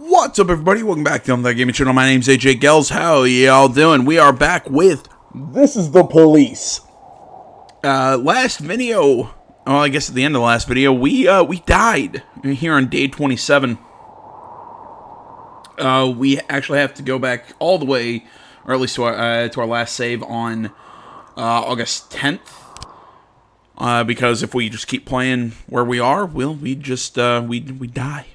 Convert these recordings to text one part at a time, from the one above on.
What's up, everybody? Welcome back to the Gaming Channel. My name's AJ Gels. How y'all doing? We are back with This is the Police. Last video, well, I guess at the end of the last video, we died here on day 27. We actually have to go back all the way, or at least to our last save on August 10th. Because if we just keep playing where we are, we die.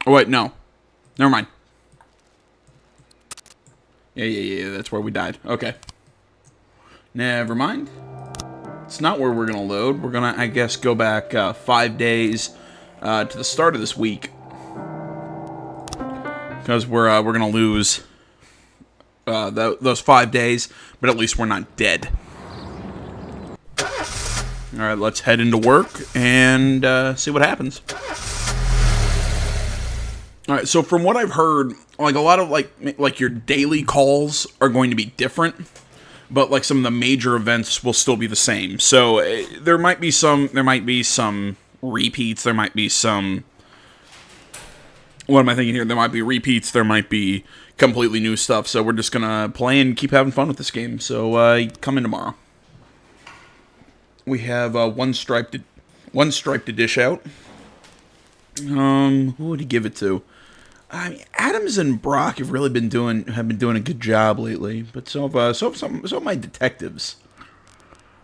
Oh, wait, no. Never mind. Yeah, that's where we died. Okay. Never mind. It's not where we're going to load. We're going to, I guess, go back 5 days to the start of this week. Because we're going to lose those 5 days, but at least we're not dead. Alright, let's head into work and see what happens. Alright, so from what I've heard, like a lot of like your daily calls are going to be different, but like some of the major events will still be the same. So there might be some repeats, there might be some, what am I thinking here? There might be repeats, there might be completely new stuff. So we're just gonna play and keep having fun with this game. So come in tomorrow. We have one stripe to dish out. Who would he give it to? I mean, Adams and Brock have really been doing a good job lately, but so have my detectives.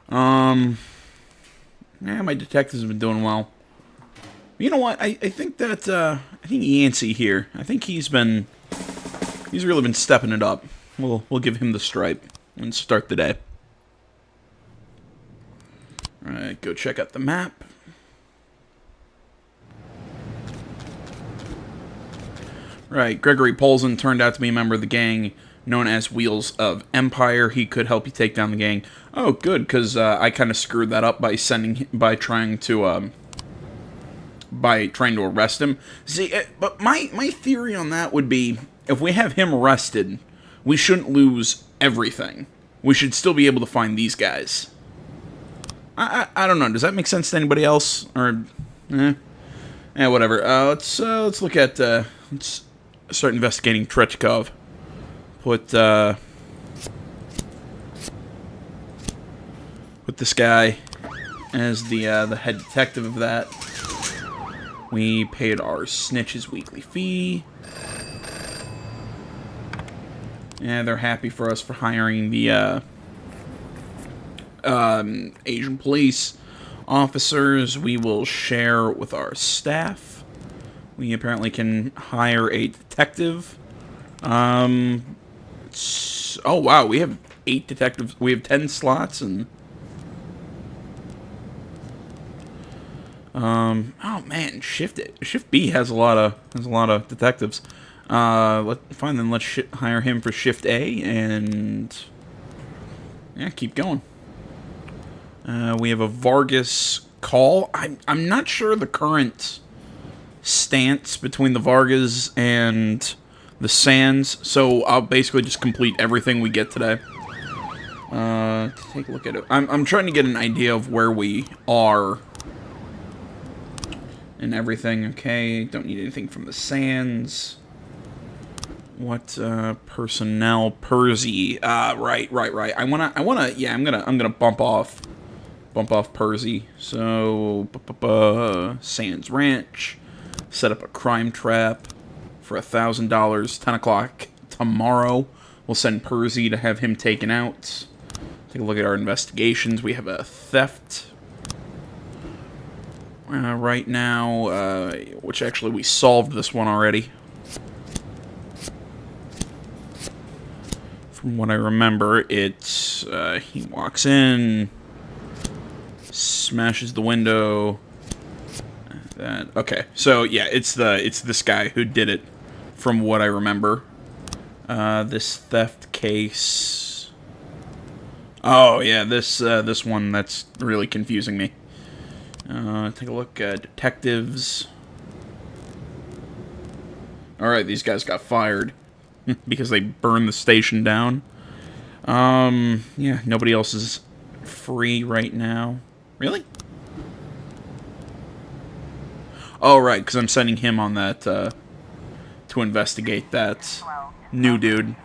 Yeah, my detectives have been doing well. You know what? I think Yancey here. I think he's really been stepping it up. We'll give him the stripe and start the day. All right, go check out the map. Right, Gregory Polzin turned out to be a member of the gang known as Wheels of Empire. He could help you take down the gang. Oh, good, because I kind of screwed that up by trying to arrest him. See, but my theory on that would be, if we have him arrested, we shouldn't lose everything. We should still be able to find these guys. I don't know. Does that make sense to anybody else? Or, whatever. Let's look at let's start investigating Trechkov. Put this guy as the head detective of that. We paid our snitch's weekly fee. Yeah, they're happy for us for hiring the Asian police officers. We will share with our staff. We apparently can hire a detective. Oh wow, we have 8 detectives. We have 10 slots and oh man, Shift B has a lot of detectives. Let's hire him for Shift A and yeah, keep going. We have a Vargas call. I'm not sure the current stance between the Vargas and the Sands, so I'll basically just complete everything we get today. Take a look at it. I'm trying to get an idea of where we are and everything. Okay, don't need anything from the Sands. What personnel? Percy. Right. I'm gonna bump off Percy. So Sands Ranch. Set up a crime trap for $1,000. 10 o'clock tomorrow. We'll send Percy to have him taken out. Take a look at our investigations. We have a theft right now, which actually we solved this one already. From what I remember, it's he walks in, smashes the window. Okay, so yeah, it's this guy who did it, from what I remember. This theft case. Oh yeah, this one that's really confusing me. Take a look at detectives. All right, these guys got fired because they burned the station down. Yeah, nobody else is free right now. Really? Oh, right, because I'm sending him on that, to investigate that new dude.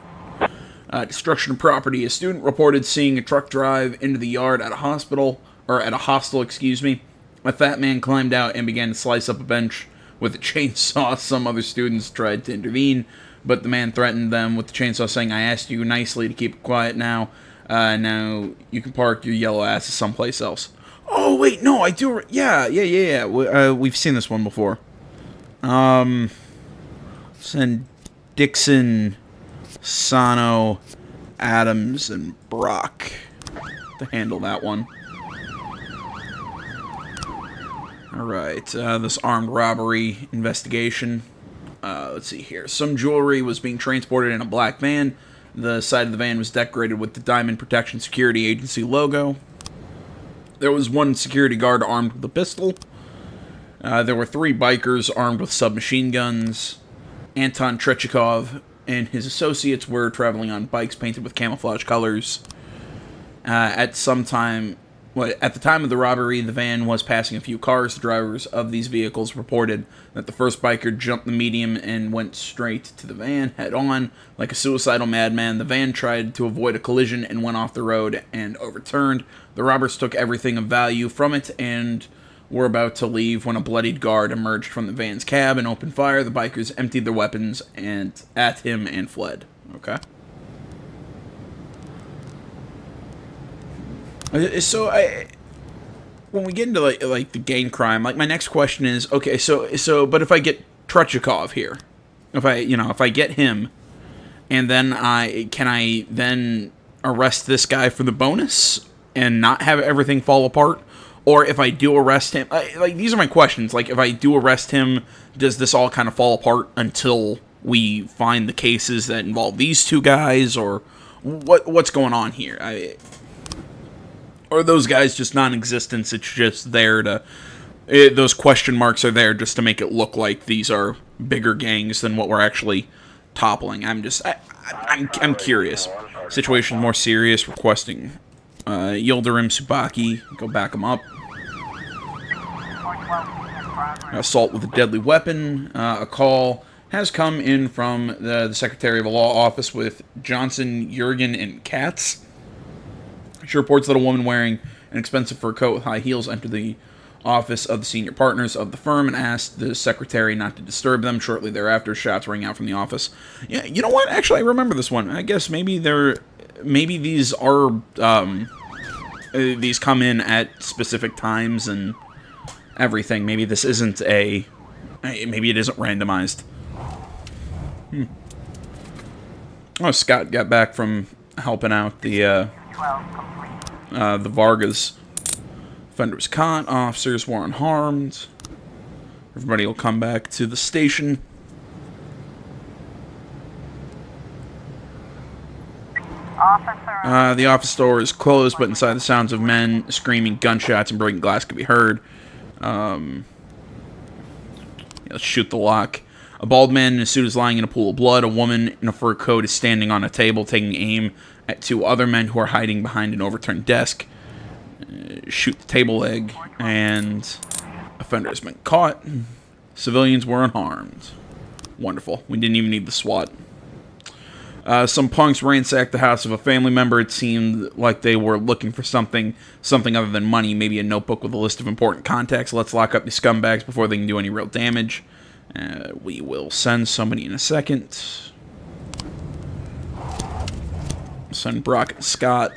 Destruction of property. A student reported seeing a truck drive into the yard at a hospital, or at a hostel, excuse me. A fat man climbed out and began to slice up a bench with a chainsaw. Some other students tried to intervene, but the man threatened them with the chainsaw, saying, "I asked you nicely to keep it quiet now. Now you can park your yellow asses someplace else." Oh, wait, no, I do... Yeah. We've seen this one before. Send Dixon, Sano, Adams, and Brock to handle that one. Alright, this armed robbery investigation. Let's see here. Some jewelry was being transported in a black van. The side of the van was decorated with the Diamond Protection Security Agency logo. There was one security guard armed with a pistol. There were 3 bikers armed with submachine guns. Anton Trechikov and his associates were traveling on bikes painted with camouflage colors. At the time of the robbery, the van was passing a few cars. The drivers of these vehicles reported that the first biker jumped the median and went straight to the van, head on. Like a suicidal madman, the van tried to avoid a collision and went off the road and overturned. The robbers took everything of value from it and were about to leave when a bloodied guard emerged from the van's cab and opened fire. The bikers emptied their weapons at him and fled. Okay. So when we get into like the gang crime, like my next question is, okay, but if I get Trechikov here, if I get him, and then can I then arrest this guy for the bonus and not have everything fall apart? Or if I do arrest him, these are my questions. Like, if I do arrest him, does this all kind of fall apart until we find the cases that involve these 2 guys, or what's going on here? Or are those guys just non-existent? It's just there to... those question marks are there just to make it look like these are bigger gangs than what we're actually toppling. I'm curious. Situation more serious, requesting Yildirim Subaki, go back him up. Assault with a deadly weapon. A call has come in from the Secretary of the Law Office with Johnson, Jurgen, and Katz. She reports that a woman wearing an expensive fur coat with high heels entered the office of the senior partners of the firm and asked the secretary not to disturb them. Shortly thereafter, shots rang out from the office. Yeah, you know what? Actually, I remember this one. I guess maybe these are these come in at specific times and everything. Maybe this isn't maybe it isn't randomized. Oh, Scott got back from helping out the Vargas. Offender was caught. Officers were unharmed. Everybody will come back to the station. The office door is closed, but inside the sounds of men screaming, gunshots, and breaking glass can be heard. Let's shoot the lock. A bald man in a suit is lying in a pool of blood. A woman in a fur coat is standing on a table, taking aim at 2 other men who are hiding behind an overturned desk. Shoot the table leg, and offender has been caught. Civilians were unharmed. Wonderful. We didn't even need the SWAT. Some punks ransacked the house of a family member. It seemed like they were looking for something other than money, maybe a notebook with a list of important contacts. Let's lock up these scumbags before they can do any real damage. We will send somebody in a second. Send Brock and Scott.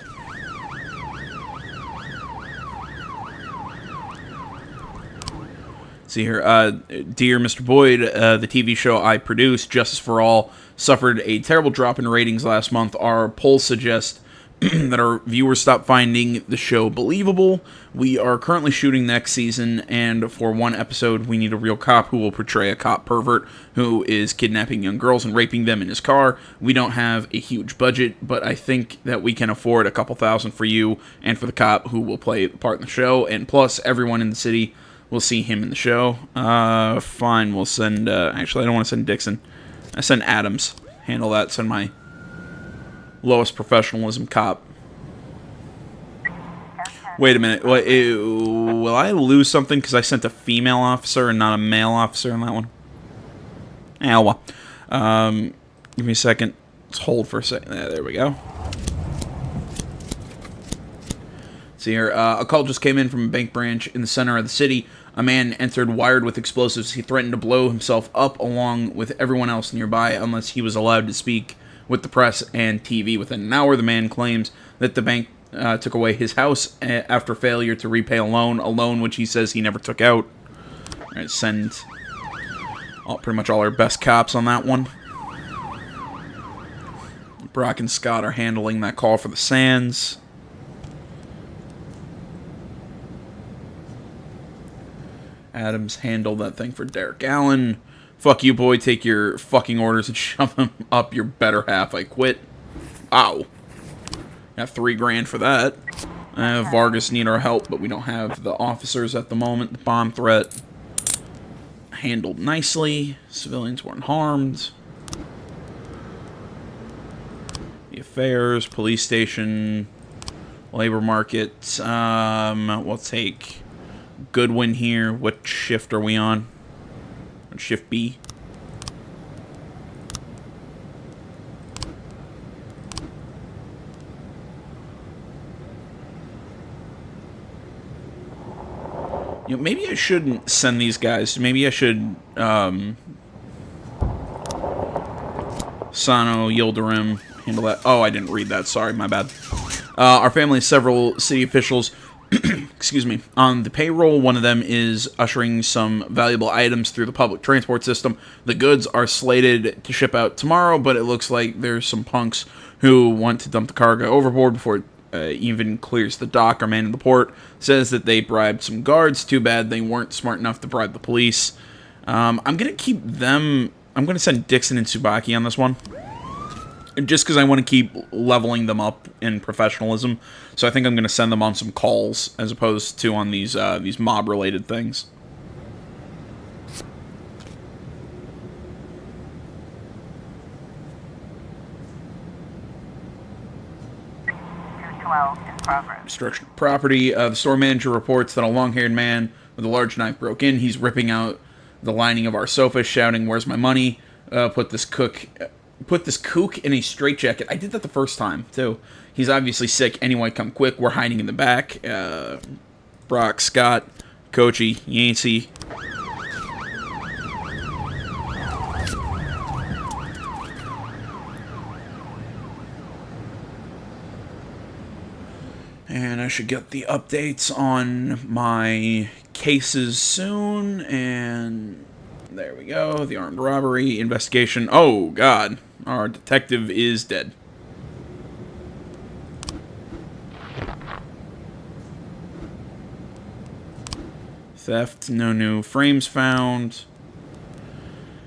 See here, Dear Mr. Boyd, the TV show I produced, Justice for All, suffered a terrible drop in ratings last month. Our polls suggest that our viewers stopped finding the show believable. We are currently shooting next season, and for one episode, we need a real cop who will portray a cop pervert who is kidnapping young girls and raping them in his car. We don't have a huge budget, but I think that we can afford a couple $1,000 for you and for the cop who will play the part in the show, and plus everyone in the city will see him in the show. Fine, we'll send, actually I don't want to send Dixon. I send Adams. Handle that, send my lowest professionalism cop. Wait a minute. Will I lose something because I sent a female officer and not a male officer on that one? Yeah, well. Give me a second. Let's hold for a second. There we go. See here. A call just came in from a bank branch in the center of the city. A man entered wired with explosives. He threatened to blow himself up along with everyone else nearby unless he was allowed to speak with the press and TV. Within an hour, the man claims that the bank took away his house after failure to repay a loan which he says he never took out. All right, send pretty much all our best cops on that one. Brock and Scott are handling that call for the Sands. Adams handled that thing for Derek Allen. Fuck you, boy. Take your fucking orders and shove them up your better half. I quit. Ow. Got $3,000 for that. Vargas need our help, but we don't have the officers at the moment. The bomb threat handled nicely. Civilians weren't harmed. The affairs, police station, labor market. We'll take Goodwin here. What shift are we on? Shift B. You know, maybe I shouldn't send these guys. Maybe I should, Sano, Yildirim, handle that. Oh, I didn't read that. Sorry, my bad. Our family has several city officials, excuse me, on the payroll. One of them is ushering some valuable items through the public transport system. The goods are slated to ship out tomorrow, but it looks like there's some punks who want to dump the cargo overboard before it even clears the dock. Our man in the port says that they bribed some guards. Too bad they weren't smart enough to bribe the police. I'm going to keep them... I'm going to send Dixon and Tsubaki on this one, just because I want to keep leveling them up in professionalism. So I think I'm going to send them on some calls as opposed to on these mob-related things. Destruction of property. The store manager reports that a long-haired man with a large knife broke in. He's ripping out the lining of our sofa, shouting, "Where's my money? Put this kook in a straitjacket." I did that the first time, too. He's obviously sick. Anyway, come quick. We're hiding in the back. Brock, Scott, Kochi, Yancey. And I should get the updates on my cases soon. And there we go. The armed robbery investigation. Oh, God. Our detective is dead. Theft. No new frames found.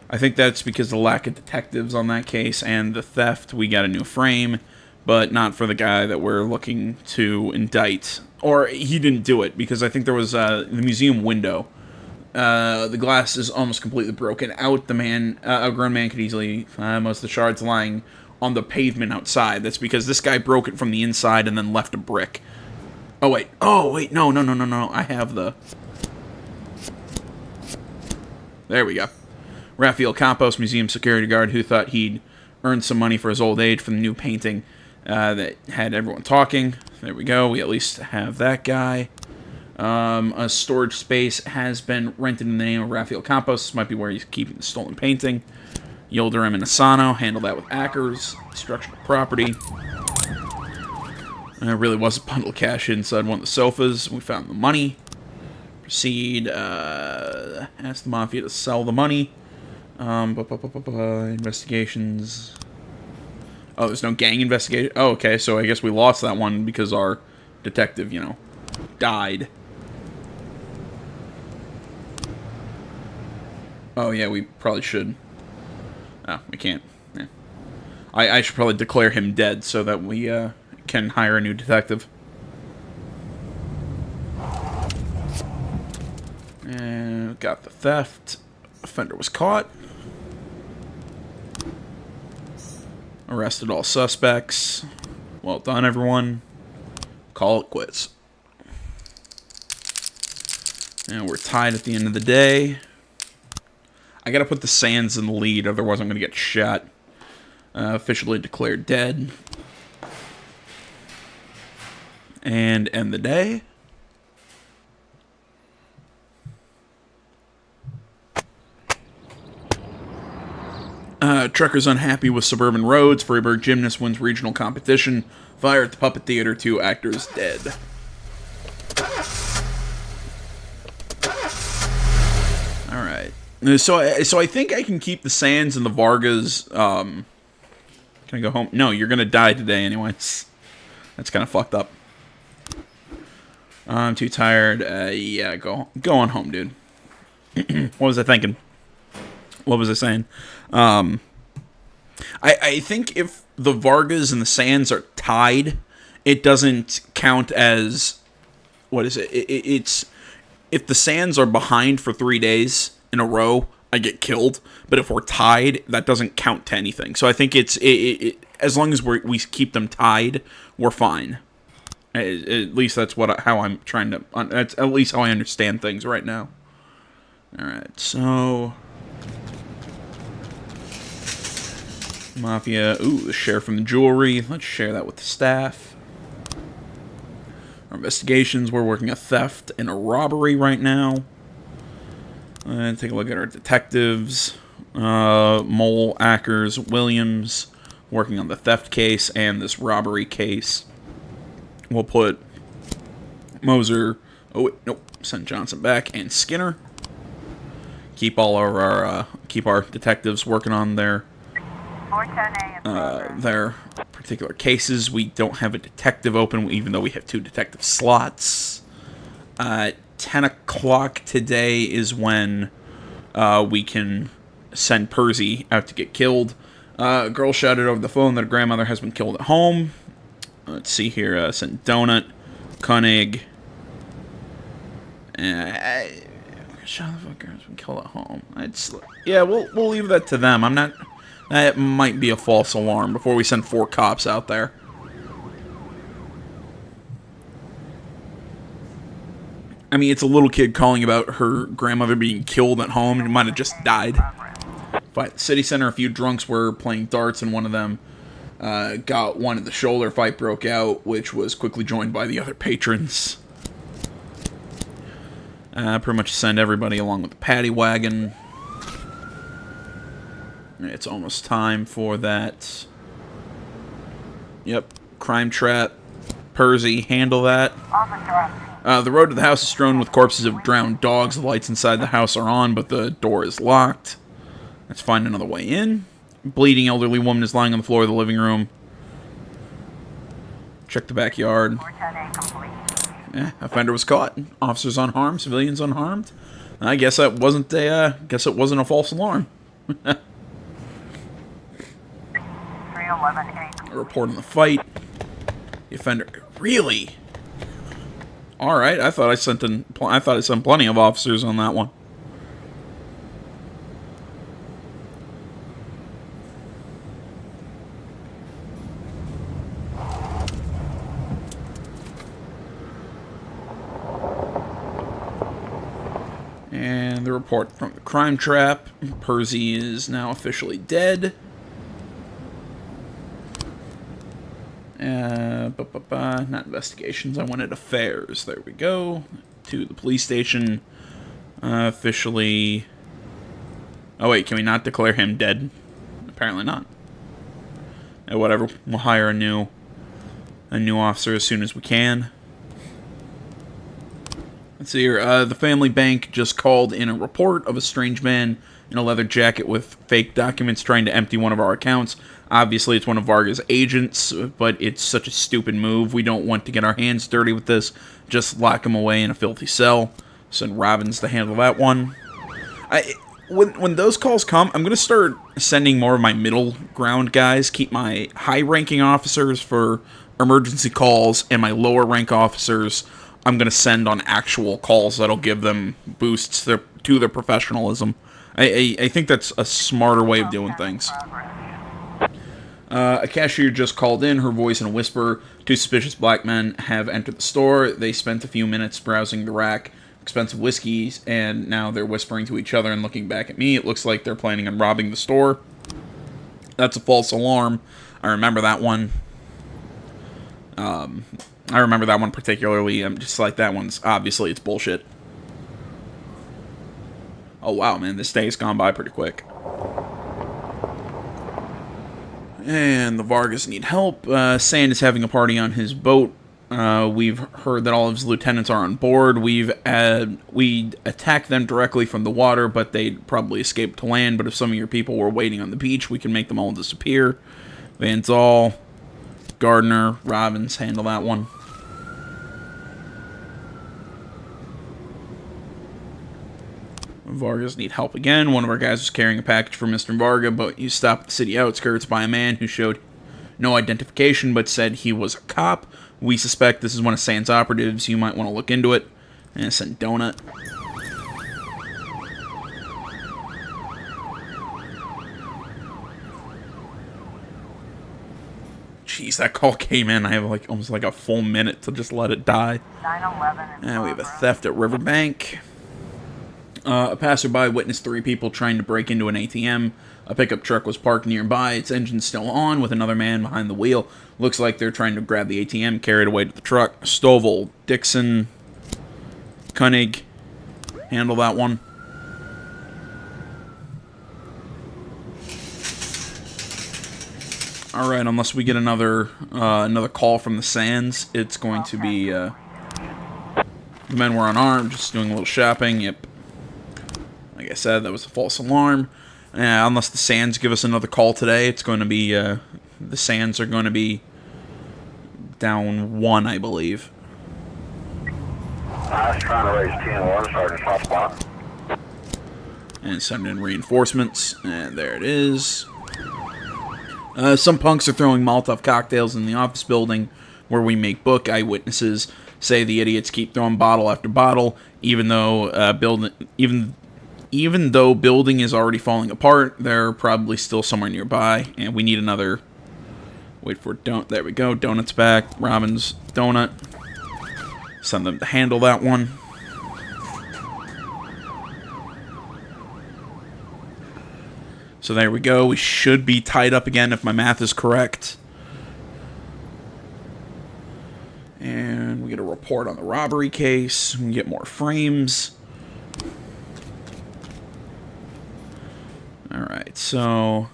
I think that's because of the lack of detectives on that case. And the theft, we got a new frame, but not for the guy that we're looking to indict. Or he didn't do it, because I think there was the museum window. The glass is almost completely broken out. The man, a grown man, could easily most of the shards lying on the pavement outside. That's because this guy broke it from the inside and then left a brick. Oh wait, no. I have the... There we go. Rafael Campos, museum security guard, who thought he'd earned some money for his old age from the new painting that had everyone talking. There we go. We at least have that guy. A storage space has been rented in the name of Rafael Campos. This might be where he's keeping the stolen painting. Yildirim and Asano handle that with Ackers. Destruction of property. There really was a bundle of cash inside one of the sofas. We found the money. Proceed. Ask the Mafia to sell the money. Investigations. Oh, there's no gang investigation? Oh, okay, so I guess we lost that one because our detective, died. Oh, yeah, we probably should. Oh, we can't. Yeah. I should probably declare him dead so that we can hire a new detective. And got the theft. Offender was caught. Arrested all suspects. Well done, everyone. Call it quits. And we're tied at the end of the day. I gotta put the Sands in the lead, otherwise I'm gonna get shot. Officially declared dead. And end the day. Truckers unhappy with suburban roads. Freiburg gymnast wins regional competition. Fire at the Puppet Theater. 2 actors dead. Alright. So I think I can keep the Sands and the Vargas. Can I go home? No, you're going to die today anyways. That's kind of fucked up. I'm too tired. Yeah, go on home, dude. What was I thinking? What was I saying? I think if the Vargas and the Sands are tied, it doesn't count as... What is it? It's... If the Sands are behind for 3 days in a row, I get killed. But if we're tied, that doesn't count to anything. So I think it's... as long as we keep them tied, we're fine. At least that's how I'm trying to... That's at least how I understand things right now. Alright, so... Mafia. Ooh, the share from the jewelry. Let's share that with the staff. Our investigations. We're working a theft and a robbery right now. And take a look at our detectives. Mole, Ackers, Williams. Working on the theft case and this robbery case. We'll put Moser. Oh, wait, nope. Send Johnson back. And Skinner. Keep all our detectives working on their particular cases. We don't have a detective open, even though we have 2 detective slots. 10 o'clock today is when we can send Percy out to get killed. A girl shouted over the phone that her grandmother has been killed at home. Let's see here. Sent Donut, Koenig. Shot the fucker has been killed at home. Yeah, we'll leave that to them. I'm not... That might be a false alarm before we send 4 cops out there. I mean, it's a little kid calling about her grandmother being killed at home and might have just died. But at the city center, a few drunks were playing darts, and one of them got one in the shoulder. Fight broke out, which was quickly joined by the other patrons. Pretty much send everybody along with the paddy wagon. It's almost time for that. Yep. Crime trap. Percy, handle that. The road to the house is strewn with corpses of drowned dogs. The lights inside the house are on, but the door is locked. Let's find another way in. Bleeding elderly woman is lying on the floor of the living room. Check the backyard. Offender was caught. Officers unharmed. Civilians unharmed. I guess that wasn't a. Guess it wasn't a false alarm. A report on the fight. The offender. Really? All right. I thought I sent plenty of officers on that one. And the report from the crime trap. Percy is now officially dead. Not investigations. I wanted affairs. There we go. To the police station. Officially. Oh wait, can we not declare him dead? Apparently not. Whatever. We'll hire a new officer as soon as we can. Let's see here. The family bank just called in a report of a strange man in a leather jacket with fake documents trying to empty one of our accounts. Obviously, it's one of Varga's agents, but it's such a stupid move. We don't want to get our hands dirty with this. Just lock him away in a filthy cell. Send Robbins to handle that one. When those calls come, I'm going to start sending more of my middle ground guys. Keep my high-ranking officers for emergency calls, and my lower-rank officers I'm going to send on actual calls that'll give them boosts to their professionalism. I think that's a smarter way of doing things. A cashier just called in, her voice in a whisper. 2 suspicious black men have entered the store. They spent a few minutes browsing the rack. expensive whiskeys, and now they're whispering to each other and looking back at me. It looks like they're planning on robbing the store. That's a false alarm. I remember that one. I remember that one particularly. I'm just like, that one's obviously it's bullshit. Oh wow, man, this day's gone by pretty quick. And the Vargas need help. Sand is having a party on his boat. We've heard that all of his lieutenants are on board. We attacked them directly from the water, but they'd probably escaped to land. But if some of your people were waiting on the beach, we can make them all disappear. Van Zal, Gardner, Robbins, handle that one. Vargas need help again. One of our guys was carrying a package for Mr. Varga, but he stopped at the city outskirts by a man who showed no identification, but said he was a cop. We suspect this is one of Sand's operatives. You might want to look into it. And I sent Donut. Jeez, that call came in. I have like almost like a full minute to just let it die. 911. And we have a theft at Riverbank. A passerby witnessed 3 people trying to break into an ATM. A pickup truck was parked nearby. Its engine's still on with another man behind the wheel. Looks like they're trying to grab the ATM, carry it away to the truck. Stovall, Dixon, Koenig, handle that one. Alright, unless we get another call from the Sands, it's going to be, the men were unarmed, just doing a little shopping. Yep. Like I said, that was a false alarm. Unless the Sands give us another call today, it's going to be, the Sands are going to be down 1, I believe. I was trying to raise 10-1, Sergeant Top Spot. And send in reinforcements, and there it is. Some punks are throwing Molotov cocktails in the office building where we make book. Eyewitnesses say the idiots keep throwing bottle after bottle, even though even though building is already falling apart. They're probably still somewhere nearby, and we need another. Wait for it. There we go. Donut's back. Robbins, Donut. Send them to handle that one. So there we go. We should be tied up again if my math is correct. And we get a report on the robbery case. We get more frames. Alright, so...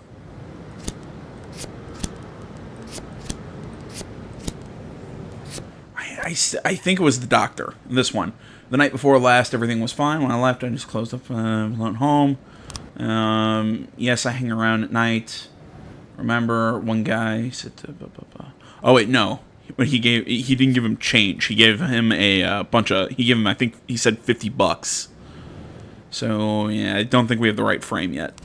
I think it was the doctor, this one. The night before last, everything was fine. When I left, I just closed up, went home. Yes, I hang around at night. Remember, one guy said, oh wait, no. But he didn't give him change. He gave him a bunch of, he gave him, I think he said $50. So, yeah, I don't think we have the right frame yet.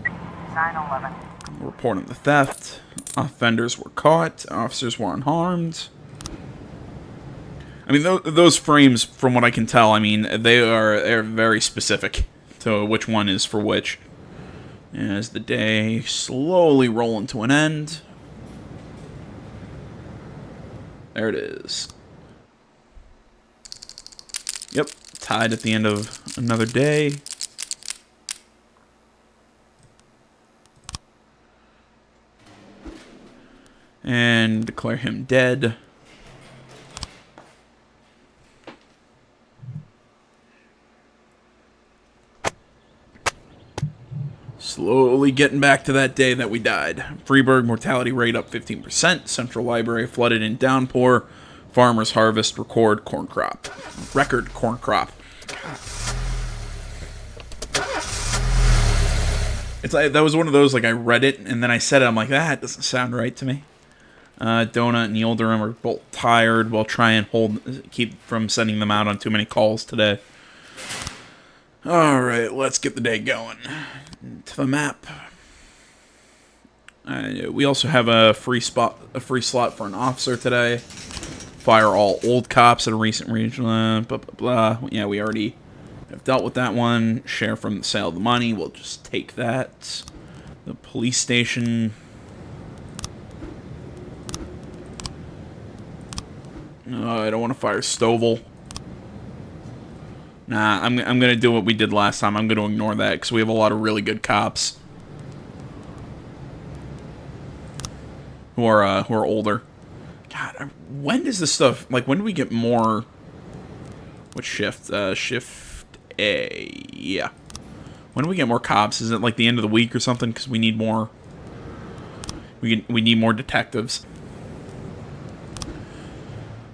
911. Reporting the theft. Offenders were caught. Officers were unharmed. I mean, those frames, from what I can tell, I mean, they're very specific to which one is for which. As the day slowly rolling to an end. There it is. Yep, tied at the end of another day. And declare him dead. Slowly getting back to that day that we died. Freeburg mortality rate up 15%. Central Library flooded in downpour. Farmers harvest record corn crop. Record corn crop. It's like that was one of those, like, I read it and then I said it. I'm like, that doesn't sound right to me. Donut and Yildirim are both tired. We'll try and keep from sending them out on too many calls today. Alright, let's get the day going. To the map. We also have a free slot for an officer today. Fire all old cops at a recent regional. Blah, blah, blah. Yeah, we already have dealt with that one. Share from the sale of the money. We'll just take that. The police station. I don't want to fire Stovall. Nah, I'm gonna do what we did last time. I'm gonna ignore that because we have a lot of really good cops who are older. God, when does this stuff, like, when do we get more? What shift? Shift A. Yeah. When do we get more cops? Is it like the end of the week or something? Because we need more. We need more detectives.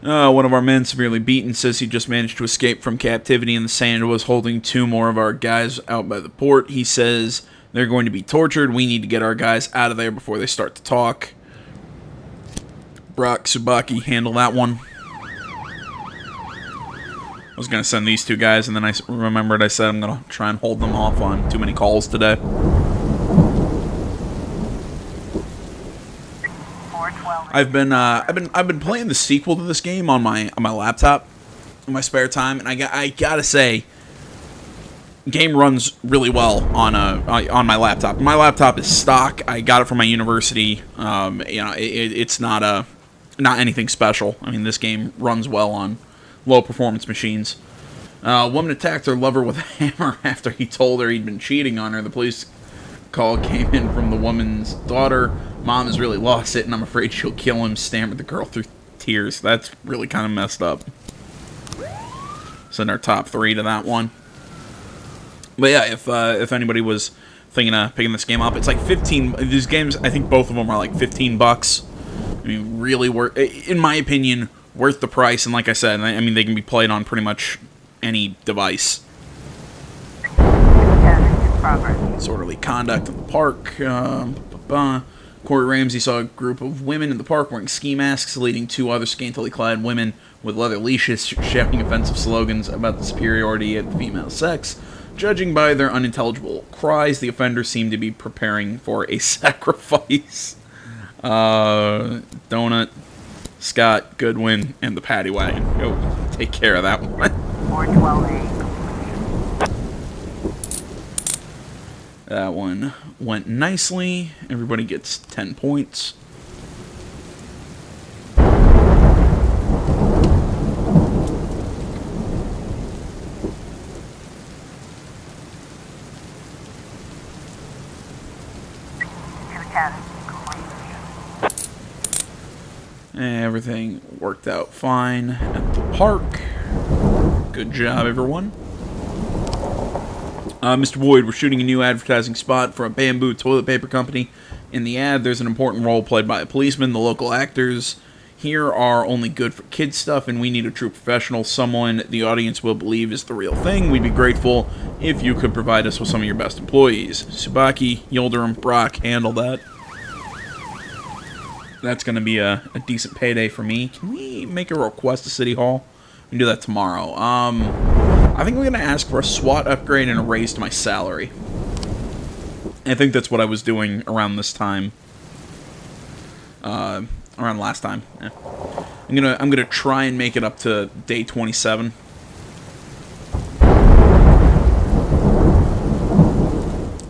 One of our men, severely beaten, says he just managed to escape from captivity in the sand, was holding 2 more of our guys out by the port. He says they're going to be tortured. We need to get our guys out of there before they start to talk. Brock, Subaki, handle that one. I was going to send these 2 guys, and then I remembered I said I'm going to try and hold them off on too many calls today. I've been playing the sequel to this game on my laptop in my spare time, and I gotta say, game runs really well on my laptop. My laptop is stock. I got it from my university. It's not anything special. I mean, this game runs well on low performance machines. A woman attacked her lover with a hammer after he told her he'd been cheating on her. The police call came in from the woman's daughter. Mom has really lost it, and I'm afraid she'll kill him, stammered the girl through tears. That's really kind of messed up. Send our top 3 to that one. But yeah, if anybody was thinking of picking this game up, it's like 15. These games, I think both of them are like $15. I mean, really worth, in my opinion, worth the price. And like I said, I mean, they can be played on pretty much any device. Disorderly conduct in the park. Corey Ramsey saw a group of women in the park wearing ski masks, leading 2 other scantily clad women with leather leashes, shouting offensive slogans about the superiority of the female sex. Judging by their unintelligible cries, the offenders seemed to be preparing for a sacrifice. Donut, Scott, Goodwin, and the Paddy Wagon. Go take care of that one. 412A. That one went nicely. Everybody gets 10 points. Everything worked out fine at the park. Good job, everyone. Mr. Boyd, we're shooting a new advertising spot for a bamboo toilet paper company. In the ad, there's an important role played by a policeman. The local actors here are only good for kids stuff, and we need a true professional, someone the audience will believe is the real thing. We'd be grateful if you could provide us with some of your best employees. Subaki, Yildirim, Brock, handle that. That's going to be a decent payday for me. Can we make a request to City Hall? We can do that tomorrow. I think we're going to ask for a SWAT upgrade and a raise to my salary. I think that's what I was doing around this time. Around last time. Yeah. I'm gonna try and make it up to day 27.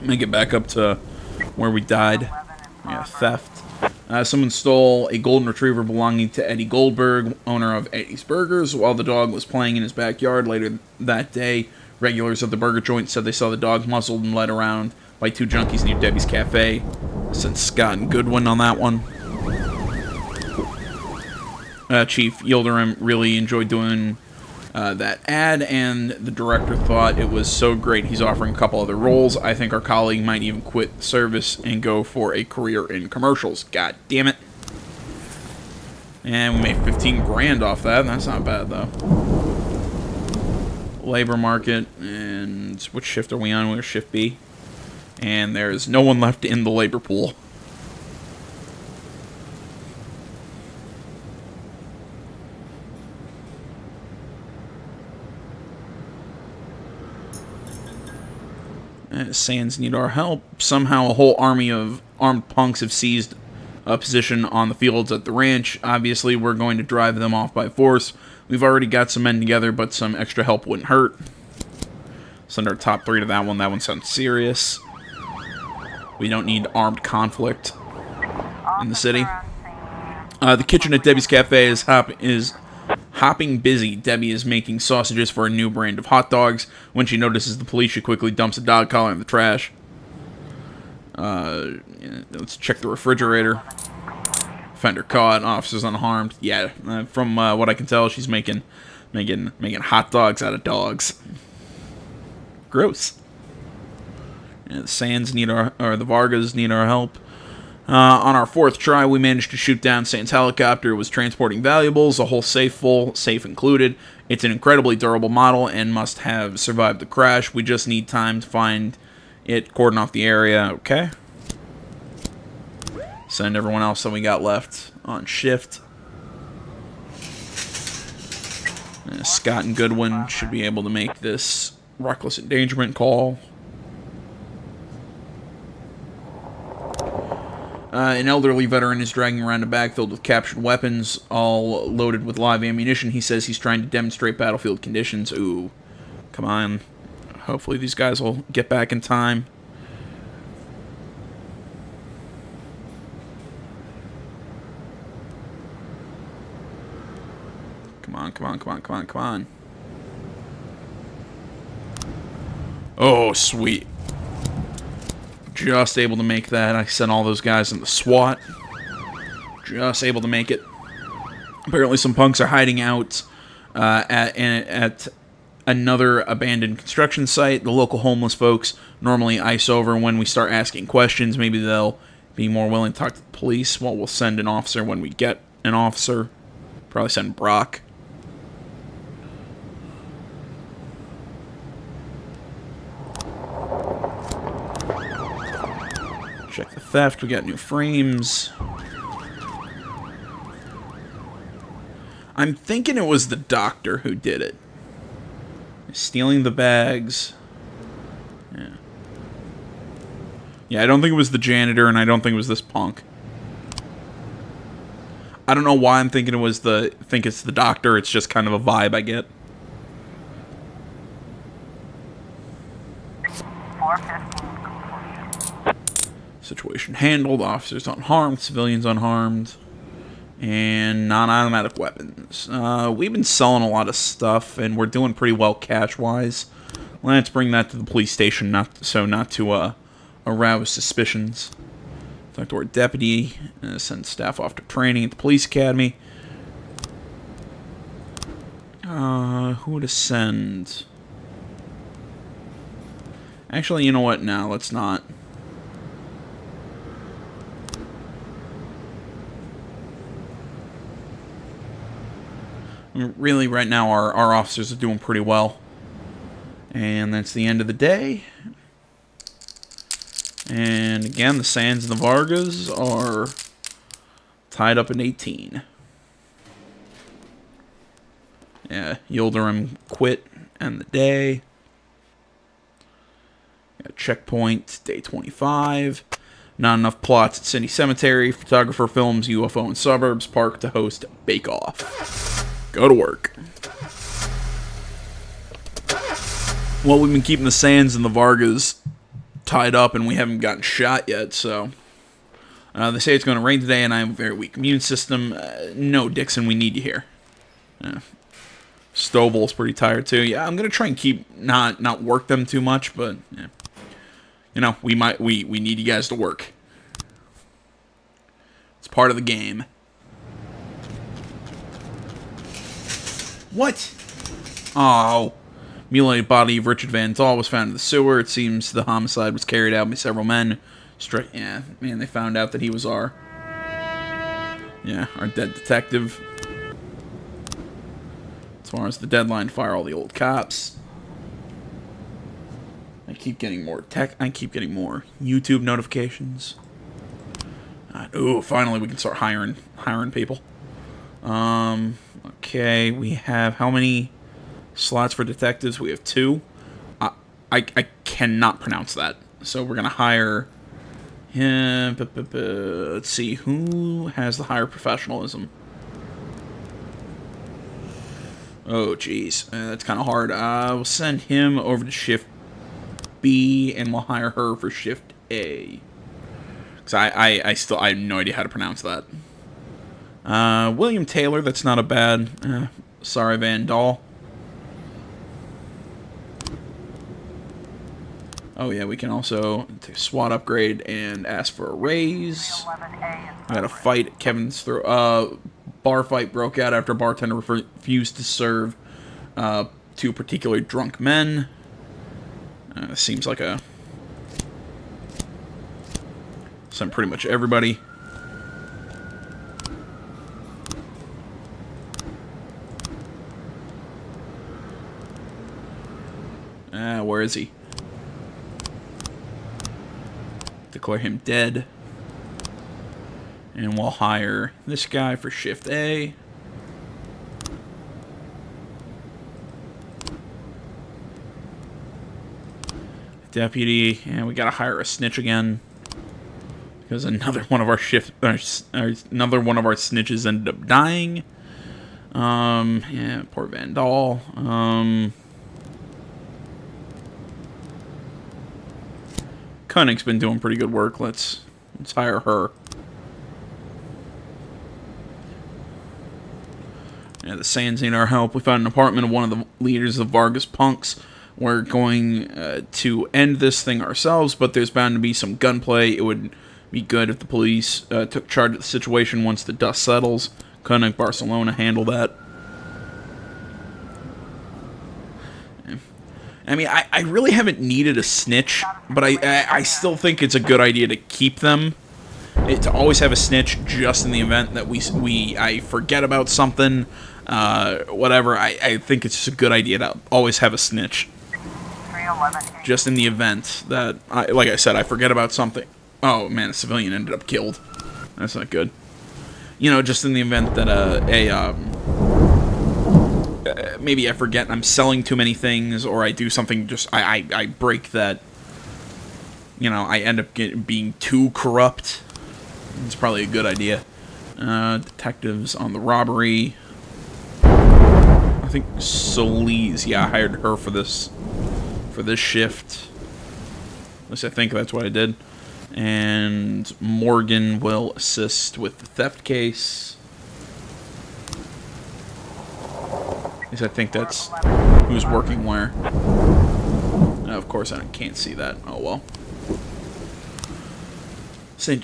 Make it back up to where we died. Yeah, theft. Someone stole a golden retriever belonging to Eddie Goldberg, owner of Eddie's Burgers, while the dog was playing in his backyard. Later that day, regulars of the burger joint said they saw the dog muzzled and led around by 2 junkies near Debbie's Cafe. Sent Scott and Goodwin on that one. Chief Yildirim really enjoyed doing that ad, and the director thought it was so great he's offering a couple other roles. I think our colleague might even quit the service and go for a career in commercials. God damn it. And we made 15 grand off that. That's not bad, though. Labor market, and which shift are we on? We're shift B. And there's no one left in the labor pool. Sands need our help. Somehow a whole army of armed punks have seized a position on the fields at the ranch. Obviously, we're going to drive them off by force. We've already got some men together, but some extra help wouldn't hurt. Send our top 3 to that one. That one sounds serious. We don't need armed conflict in the city. The kitchen at Debbie's Cafe is Hopping busy, Debbie is making sausages for a new brand of hot dogs. When she notices the police, she quickly dumps a dog collar in the trash. Let's check the refrigerator. Fender caught, officers unharmed. Yeah, from what I can tell, she's making hot dogs out of dogs. Gross. Yeah, the Sands need the Vargas need our help. On our fourth try, we managed to shoot down Sands' helicopter. It was transporting valuables, a whole safe full, safe included. It's an incredibly durable model and must have survived the crash. We just need time to find it, cordon off the area. Okay. Send everyone else that we got left on shift. Scott and Goodwin should be able to make this reckless endangerment call. An elderly veteran is dragging around a bag filled with captured weapons, all loaded with live ammunition. He says he's trying to demonstrate battlefield conditions. Ooh, come on. Hopefully these guys will get back in time. Come on, come on, come on, come on, come on. Oh, sweet. Just able to make that. I sent all those guys in the SWAT. Just able to make it. Apparently some punks are hiding out at another abandoned construction site. The local homeless folks normally ice over when we start asking questions. Maybe they'll be more willing to talk to the police. Well, we'll send an officer when we get an officer. Probably send Brock. Check the theft. We got new frames. I'm thinking it was the doctor who did it. Stealing the bags. Yeah. Yeah, I don't think it was the janitor, and I don't think it was this punk. I don't know why I'm thinking it's the doctor. It's just kind of a vibe I get. 415. Situation handled, officers unharmed, civilians unharmed, and non-automatic weapons. We've been selling a lot of stuff, and we're doing pretty well cash-wise. Let's bring that to the police station, not to arouse suspicions. Talk to our deputy, send staff off to training at the police academy. Who to send? Actually, you know what? No, let's not. Really, right now, our officers are doing pretty well. And that's the end of the day. And again, the Sands and the Vargas are tied up in 18. Yeah, Yildirim quit, end the day. Got checkpoint, day 25. Not enough plots at City Cemetery. Photographer films UFO in suburbs. Park to host Bake Off. Go to work. Well, we've been keeping the Sands and the Vargas tied up, and we haven't gotten shot yet, so... they say it's going to rain today, and I have a very weak immune system. No, Dixon, we need you here. Stovall's pretty tired, too. Yeah, I'm going to try and keep... Not work them too much, but... Yeah. You know, we need you guys to work. It's part of the game. What? Oh. Mutilated body of Richard Van Dahl was found in the sewer. It seems the homicide was carried out by several men. Yeah, man, they found out that he was our dead detective. As far as the deadline, fire all the old cops. I keep getting more YouTube notifications. Ooh, finally we can start hiring people. Okay, we have how many slots for detectives? We have 2. I cannot pronounce that. So we're going to hire him. Let's see, who has the higher professionalism? Oh, jeez. That's kind of hard. We'll send him over to Shift B, and we'll hire her for Shift A. Because I have no idea how to pronounce that. William Taylor, that's not a bad Sorry, Van Dahl. Oh yeah, we can also take SWAT upgrade and ask for a raise. We had a fight at Kevin's bar fight broke out after a bartender refused to serve two particularly drunk men. Seems like pretty much everybody. Where is he? Declare him dead. And we'll hire this guy for shift A. Deputy, and we gotta hire a snitch again. Because another one of our another one of our snitches ended up dying. Yeah, poor Van Dahl. Koenig's been doing pretty good work. Let's hire her. Yeah, the Sands need our help. We found an apartment of one of the leaders of Vargas Punks. We're going to end this thing ourselves, but there's bound to be some gunplay. It would be good if the police took charge of the situation once the dust settles. Koenig, Barcelona, handle that. I mean, I really haven't needed a snitch, but I still think it's a good idea to keep them. To always have a snitch just in the event that I forget about something, whatever. I think it's just a good idea to always have a snitch. Just in the event that, like I said, I forget about something. Oh man, a civilian ended up killed. That's not good. You know, just in the event that maybe I forget and I'm selling too many things, or I do something, I break that, you know, I end up being too corrupt. It's probably a good idea. Detectives on the robbery. I think Solis, yeah, I hired her for this shift. At least I think that's what I did. And Morgan will assist with the theft case. At least I think that's who's working where. Of course, I can't see that. Oh well.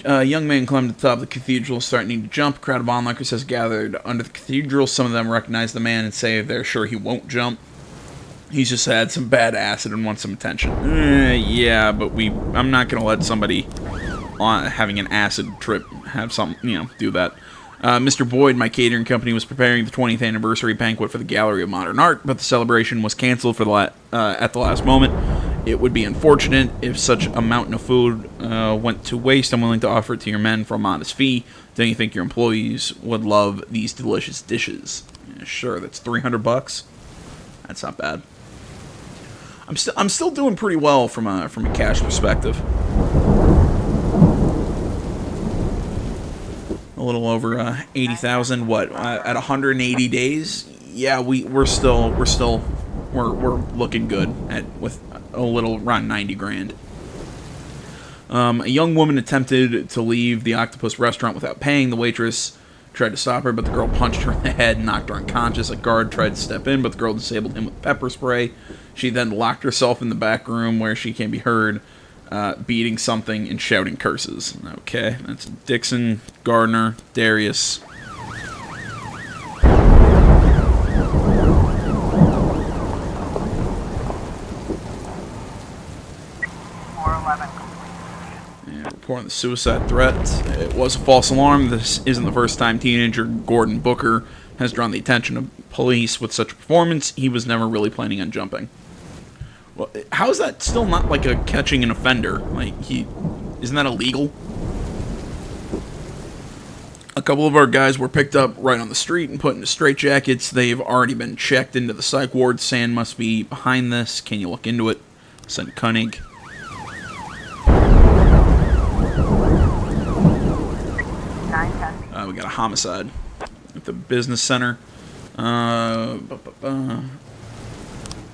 A young man climbed to the top of the cathedral, starting to jump. A crowd of onlookers has gathered under the cathedral. Some of them recognize the man and say they're sure he won't jump. He's just had some bad acid and wants some attention. Yeah, but I'm not going to let somebody having an acid trip have do that. Mr. Boyd, my catering company, was preparing the 20th anniversary banquet for the Gallery of Modern Art, but the celebration was canceled at the last moment. It would be unfortunate if such a mountain of food went to waste. I'm willing to offer it to your men for a modest fee. Don't you think your employees would love these delicious dishes? Yeah, sure, that's $300. That's not bad. I'm still doing pretty well from a cash perspective. A little over 80,000. What at 180 days? Yeah, we're looking good with a little around 90 grand. A young woman attempted to leave the Octopus restaurant without paying. The waitress tried to stop her, but the girl punched her in the head and knocked her unconscious. A guard tried to step in, but the girl disabled him with pepper spray. She then locked herself in the back room where she can be heard beating something and shouting curses. Okay, that's Dixon, Gardner, Darius. Reporting the suicide threat. It was a false alarm. This isn't the first time teenager Gordon Booker has drawn the attention of police with such a performance. He was never really planning on jumping. Well, how is that still not like a catching an offender? Like, isn't that illegal? A couple of our guys were picked up right on the street and put into straitjackets. They've already been checked into the psych ward. Sand must be behind this. Can you look into it? Send Koenig. We got a homicide at the business center.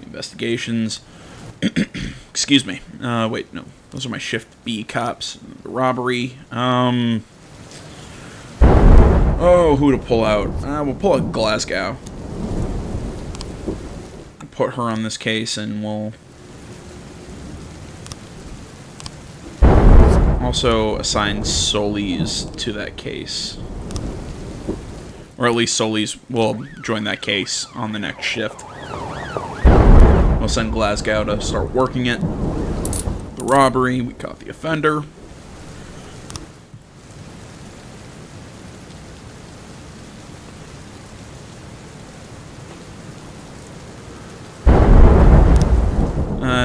Investigations. Excuse me. Wait, no. Those are my Shift B cops. The robbery. Oh, who to pull out? We'll pull out Glasgow. put her on this case, and we'll also assign Solis to that case. Or at least Solis will join that case on the next shift. We'll send Glasgow to start working it. The robbery, we caught the offender.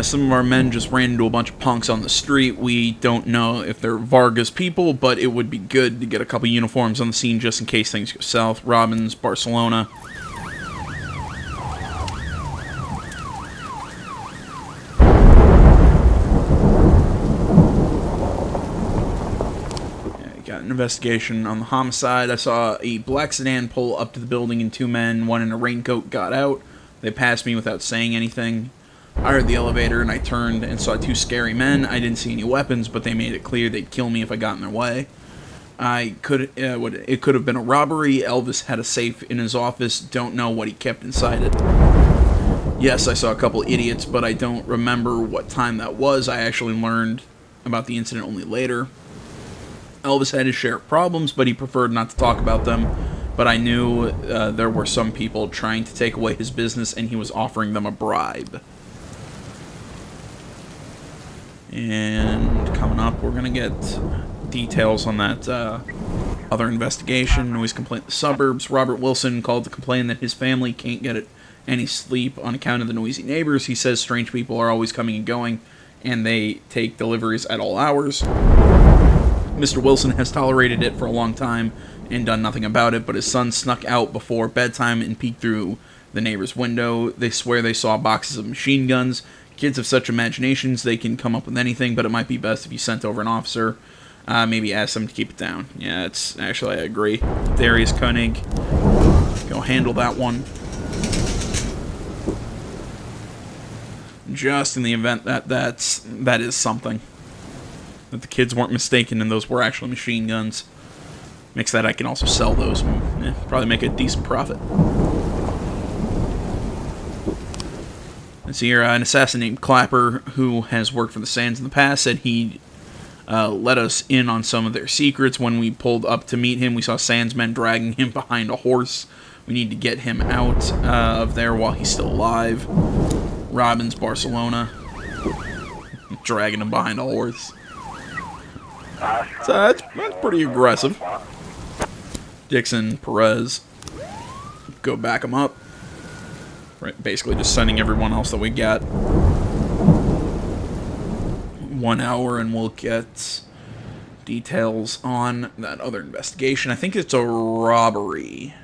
Some of our men just ran into a bunch of punks on the street. We don't know if they're Vargas people, but it would be good to get a couple uniforms on the scene just in case things go south. Robbins, Barcelona. Yeah, got an investigation on the homicide. I saw a black sedan pull up to the building and two men, one in a raincoat, got out. They passed me without saying anything. I heard the elevator and I turned and saw two scary men. I didn't see any weapons, but they made it clear they'd kill me if I got in their way. It could have been a robbery. Elvis had a safe in his office. Don't know what he kept inside it. Yes, I saw a couple idiots, but I don't remember what time that was. I actually learned about the incident only later. Elvis had his share of problems, but he preferred not to talk about them. But I knew there were some people trying to take away his business, and he was offering them a bribe. And coming up, we're going to get details on that other investigation. Noise complaint in the suburbs. Robert Wilson called to complain that his family can't get any sleep on account of the noisy neighbors. He says strange people are always coming and going, and they take deliveries at all hours. Mr. Wilson has tolerated it for a long time and done nothing about it, but his son snuck out before bedtime and peeked through the neighbor's window. They swear they saw boxes of machine guns. Kids have such imaginations, they can come up with anything, but it might be best if you sent over an officer. Maybe ask them to keep it down. Yeah, it's actually, I agree. Darius Koenig, go handle that one. Just in the event that is something. That the kids weren't mistaken and those were actually machine guns. Makes that I can also sell those and probably make a decent profit. Let's see here, an assassin named Clapper, who has worked for the Sands in the past, said he'd let us in on some of their secrets. When we pulled up to meet him, we saw Sands men dragging him behind a horse. We need to get him out of there while he's still alive. Robbins, Barcelona, dragging him behind a horse. So that's pretty aggressive. Dixon, Perez, go back him up. Right, basically just sending everyone else that we get. 1 hour and we'll get details on that other investigation. I think it's a robbery.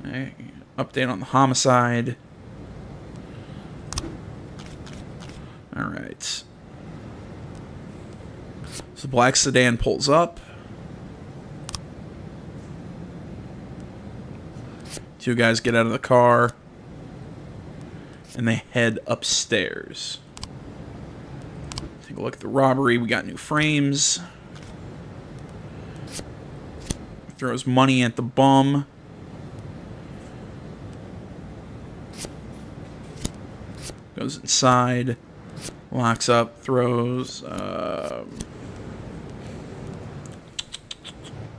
Okay, update on the homicide. Alright. So the black sedan pulls up. Two guys get out of the car, and they head upstairs. Take a look at the robbery. We got new frames. Throws money at the bum. Goes inside. Locks up. Throws.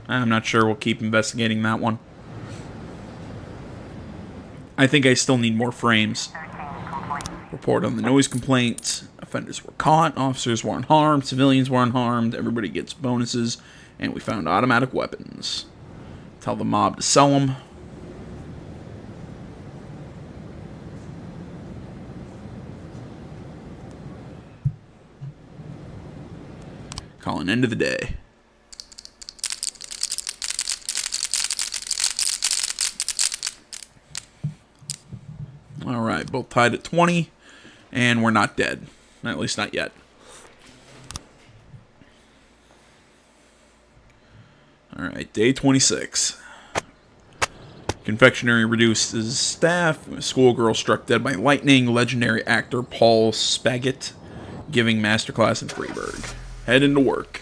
I'm not sure. We'll keep investigating that one. I think I still need more frames. Report on the noise complaint. Offenders were caught. Officers weren't harmed. Civilians weren't harmed. Everybody gets bonuses. And we found automatic weapons. Tell the mob to sell them. Call an end of the day. Alright, both tied at 20, and we're not dead. At least not yet. Alright, day 26. Confectionery reduces staff. Schoolgirl struck dead by lightning. Legendary actor Paul Spagat giving masterclass in Freeburg. Head into work.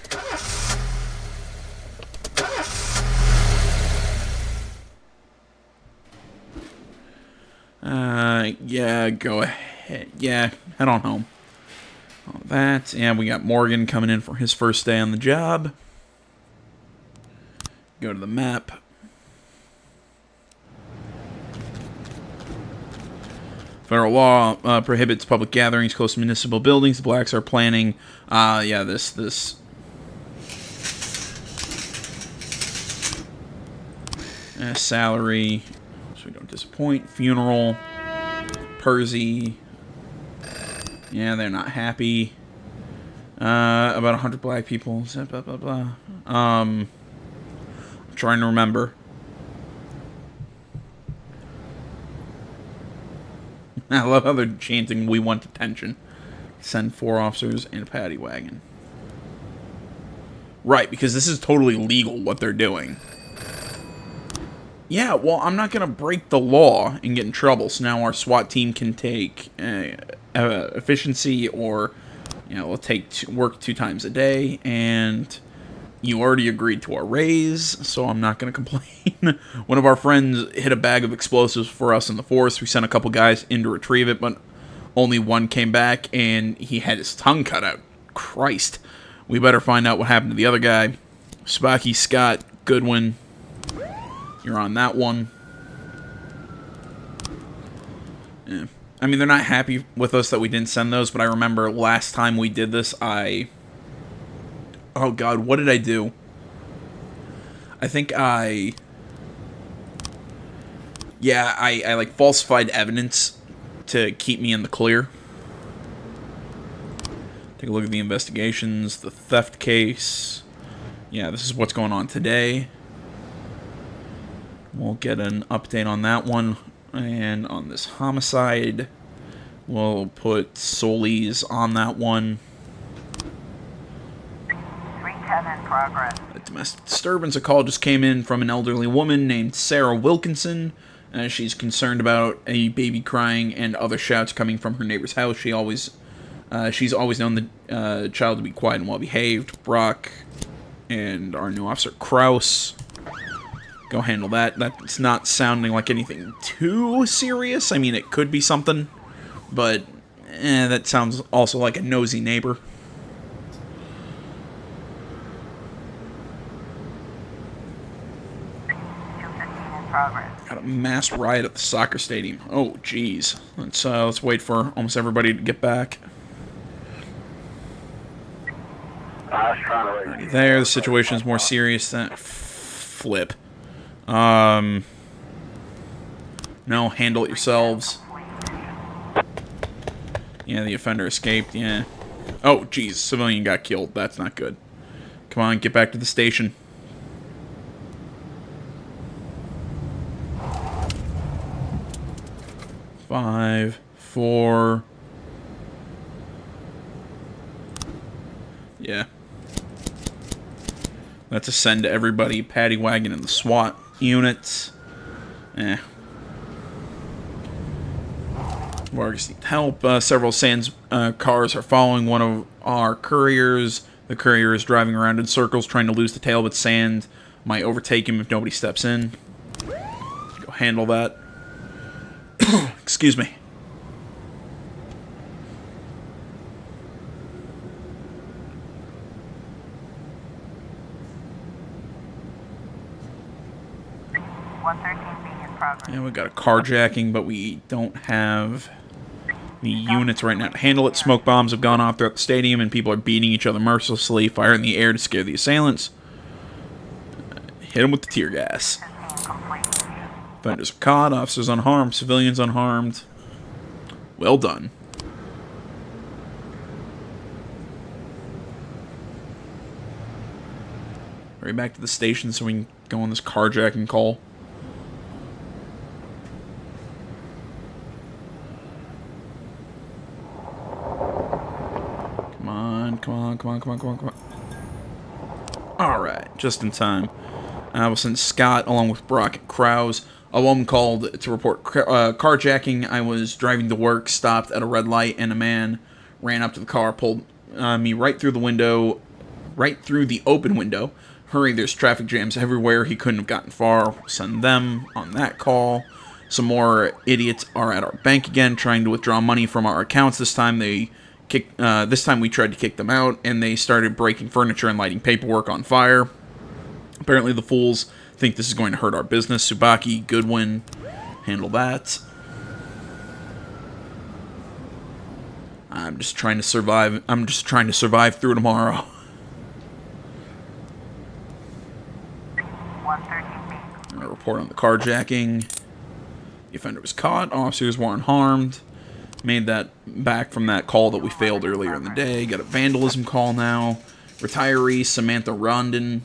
Yeah, go ahead. Yeah, head on home. All that. Yeah, we got Morgan coming in for his first day on the job. Go to the map. Federal law prohibits public gatherings close to municipal buildings. The blacks are planning, this. Salary, so we don't disappoint. Funeral. Percy. Yeah, they're not happy. About 100 black people. Blah, blah, blah. I'm trying to remember. I love how they're chanting, "We want detention." Send 4 officers and a paddy wagon. Right, because this is totally legal what they're doing. Yeah, well, I'm not going to break the law and get in trouble, so now our SWAT team can take efficiency, or, we'll take work 2 times a day, and you already agreed to our raise, so I'm not going to complain. One of our friends hid a bag of explosives for us in the forest. We sent a couple guys in to retrieve it, but only one came back, and he had his tongue cut out. Christ. We better find out what happened to the other guy. Spocky, Scott, Goodwin. You're on that one. Yeah. I mean, they're not happy with us that we didn't send those, but I remember last time we did this, oh god, what did I do? I think I like falsified evidence to keep me in the clear. Take a look at the investigations, the theft case. Yeah, this is what's going on today. We'll get an update on that one. And on this homicide, we'll put Solis on that one. 310 in progress. A domestic disturbance. A call just came in from an elderly woman named Sarah Wilkinson. She's concerned about a baby crying and other shouts coming from her neighbor's house. She's always known the child to be quiet and well behaved. Brock and our new officer Kraus. Go handle that. That's not sounding like anything too serious. I mean, it could be something, but that sounds also like a nosy neighbor. Got a mass riot at the soccer stadium. Oh, jeez. Let's wait for almost everybody to get back. Already there. The situation is more serious than flip. No, handle it yourselves. Yeah, the offender escaped, yeah. Oh, jeez, civilian got killed. That's not good. Come on, get back to the station. Five, 4. Yeah. That's a send to everybody. Paddy wagon and the SWAT units. Vargas need help. Several Sands cars are following one of our couriers. The courier is driving around in circles trying to lose the tail, but Sand might overtake him if nobody steps in. Go handle that. Excuse me. Yeah, we got a carjacking, but we don't have the units right now to handle it. Smoke bombs have gone off throughout the stadium, and people are beating each other mercilessly, fire in the air to scare the assailants. Hit them with the tear gas. Offenders are caught, officers unharmed, civilians unharmed. Well done. Hurry back to the station so we can go on this carjacking call. Come on. Alright, just in time. We'll send Scott along with Brock and Kraus. A woman called to report carjacking. I was driving to work, stopped at a red light, and a man ran up to the car, pulled me right through the open window. Hurry, there's traffic jams everywhere. He couldn't have gotten far. We'll send them on that call. Some more idiots are at our bank again, trying to withdraw money from our accounts. This time we tried to kick them out, and they started breaking furniture and lighting paperwork on fire. Apparently the fools think this is going to hurt our business. Tsubaki, Goodwin, handle that. I'm just trying to survive. I'm just trying to survive through tomorrow. 130 feet. A report on the carjacking. The offender was caught. Officers weren't harmed. Made that back from that call that we failed earlier in the day. Got a vandalism call now. Retiree Samantha Rendon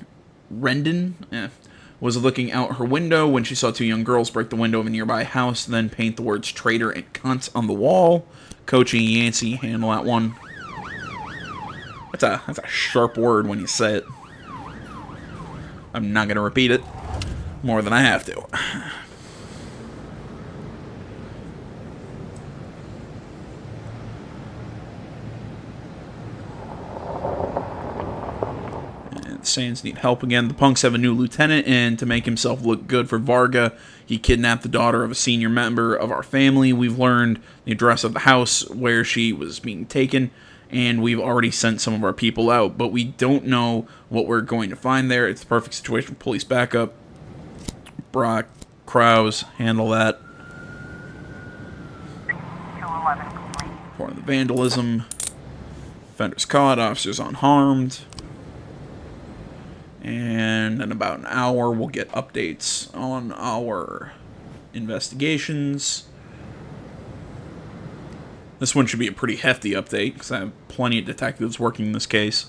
was looking out her window when she saw two young girls break the window of a nearby house, then paint the words traitor and cunt on the wall. Coaching Yancey, handle that one. That's a sharp word when you say it. I'm not going to repeat it more than I have to. And the Sands need help again. The punks have a new lieutenant, and to make himself look good for Varga, he kidnapped the daughter of a senior member of our family. We've learned the address of the house where she was being taken, and we've already sent some of our people out, but we don't know what we're going to find there. It's the perfect situation for police backup. Brock, Krause, handle that. 211 complete. Report of the vandalism. Offenders caught, officers unharmed. And in about an hour, we'll get updates on our investigations. This one should be a pretty hefty update, because I have plenty of detectives working in this case.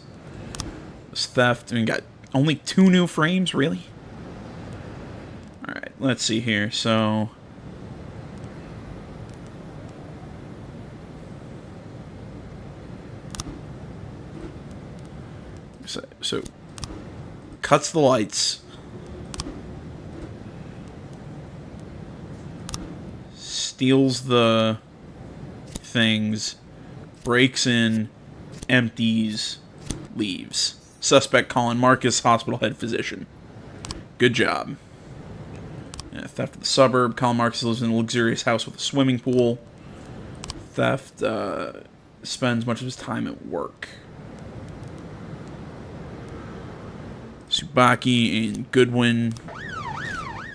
This theft, we got only 2 new frames, really? Alright, let's see here, so... So cuts the lights. Steals the things. Breaks in. Empties. Leaves. Suspect Colin Marcus, hospital head physician. Good job. Theft of the suburb. Colin Marcus lives in a luxurious house with a swimming pool. Theft spends much of his time at work. Tsubaki and Goodwin.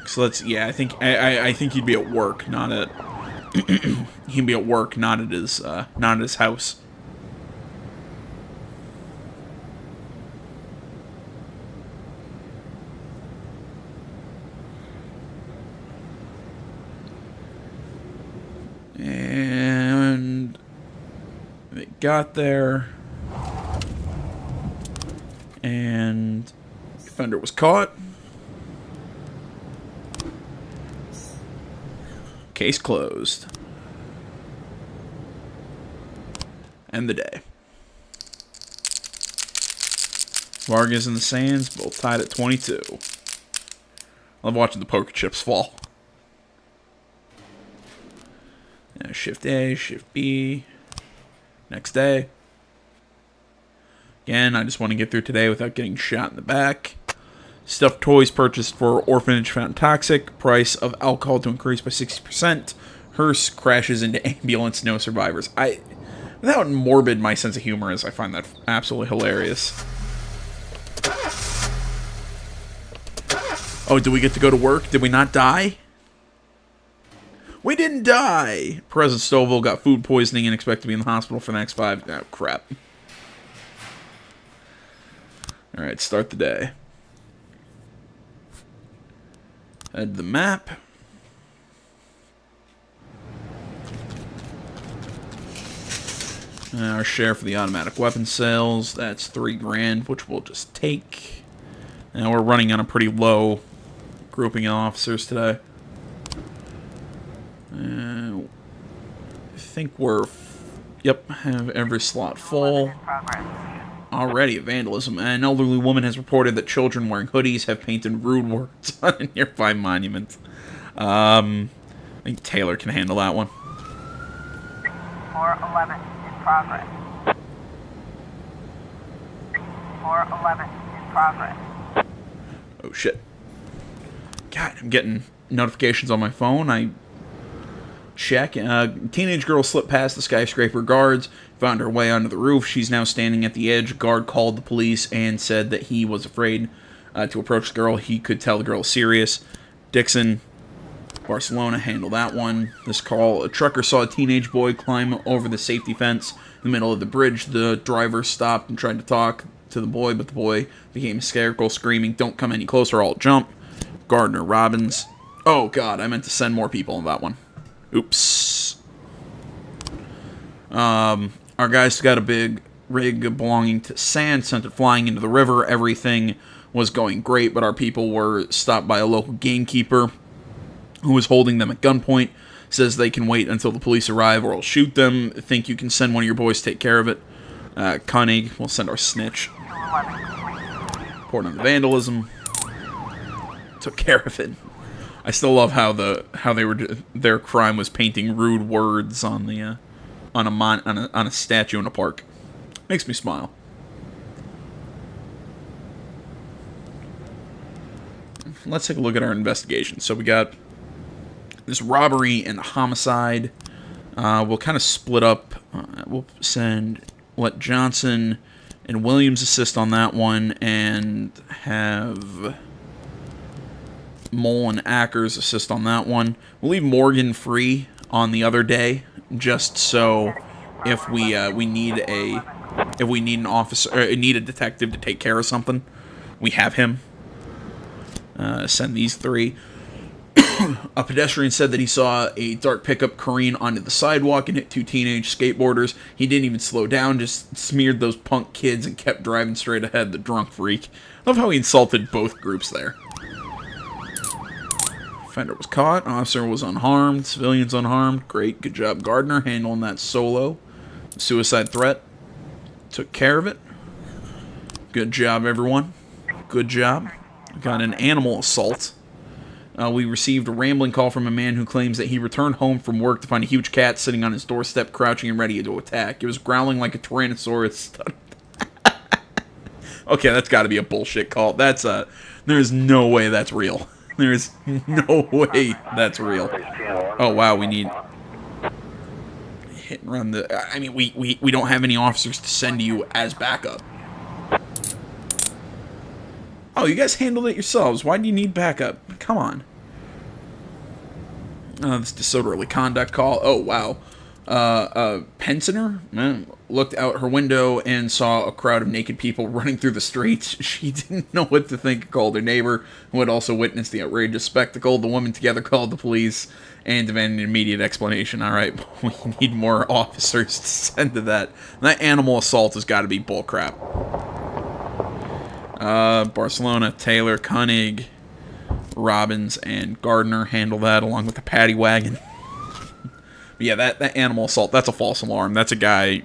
So let's, yeah, I think he'd be at work, not at he'd be at work, not at his house. And they got there, and offender was caught. Case closed. End the day. Vargas and the Sands both tied at 22. I love watching the poker chips fall. Yeah, shift A, shift B. Next day. Again, I just want to get through today without getting shot in the back. Stuffed toys purchased for orphanage found toxic. Price of alcohol to increase by 60%. Hearse crashes into ambulance. No survivors. Without how morbid my sense of humor is, I find that absolutely hilarious. Oh, did we get to go to work? Did we not die? We didn't die! President Stovall got food poisoning and expect to be in the hospital for the next 5... Oh, crap. Alright, start the day. Head to the map. Our share for the automatic weapon sales, that's $3,000, which we'll just take. Now we're running on a pretty low grouping of officers today. I think we're... Yep, have every slot full. Already, vandalism. An elderly woman has reported that children wearing hoodies have painted rude words on a nearby monument. I think Taylor can handle that one. 411 in progress. 411 in progress. Oh shit. God, I'm getting notifications on my phone. I check. Teenage girl slipped past the skyscraper guards, found her way onto the roof. She's now standing at the edge. Guard called the police and said that he was afraid to approach the girl. He could tell the girl was serious. Dixon, Barcelona, handle that one. This call, a trucker saw a teenage boy climb over the safety fence in the middle of the bridge. The driver stopped and tried to talk to the boy, but the boy became hysterical, screaming, "Don't come any closer, I'll jump." Gardner, Robbins. Oh, God, I meant to send more people on that one. Oops. Our guys got a big rig belonging to sand, sent it flying into the river. Everything was going great, but our people were stopped by a local gamekeeper who was holding them at gunpoint. Says they can wait until the police arrive or I'll shoot them. Think you can send one of your boys to take care of it. Koenig, we'll send our snitch. 211 complete. Report on the vandalism. Took care of it. I still love how they were their crime was painting rude words on the on a statue in a park. Makes me smile. Let's take a look at our investigation. So we got this robbery and homicide. We'll kind of split up. We'll let Johnson and Williams assist on that one, and have Mole and Ackers assist on that one. We'll leave Morgan free on the other day, just so if we need an officer, or need a detective to take care of something, we have him. Send these three. A pedestrian said that he saw a dark pickup careen onto the sidewalk and hit two teenage skateboarders. He didn't even slow down, just smeared those punk kids and kept driving straight ahead, the drunk freak. Love how he insulted both groups there. Offender was caught. Officer was unharmed. Civilians unharmed. Great. Good job, Gardner, handling that solo. Suicide threat. Took care of it. Good job, everyone. Good job. Got an animal assault. We received a rambling call from a man who claims that he returned home from work to find a huge cat sitting on his doorstep, crouching and ready to attack. It was growling like a Tyrannosaurus. Okay, that's got to be a bullshit call. There's no way that's real. There's no way that's real. Oh, wow, we need... Hit and run the... I mean, we don't have any officers to send to you as backup. Oh, you guys handled it yourselves. Why do you need backup? Come on. This disorderly conduct call. Oh, wow. Pensioner looked out her window and saw a crowd of naked people running through the streets. She didn't know what to think. Called her neighbor, who had also witnessed the outrageous spectacle. The woman together called the police and demanded an immediate explanation. All right, we need more officers to send to that. That animal assault has got to be bullcrap. Barcelona, Taylor, Koenig, Robbins, and Gardner handle that along with the paddy wagon. Yeah, that animal assault, that's a false alarm. That's a guy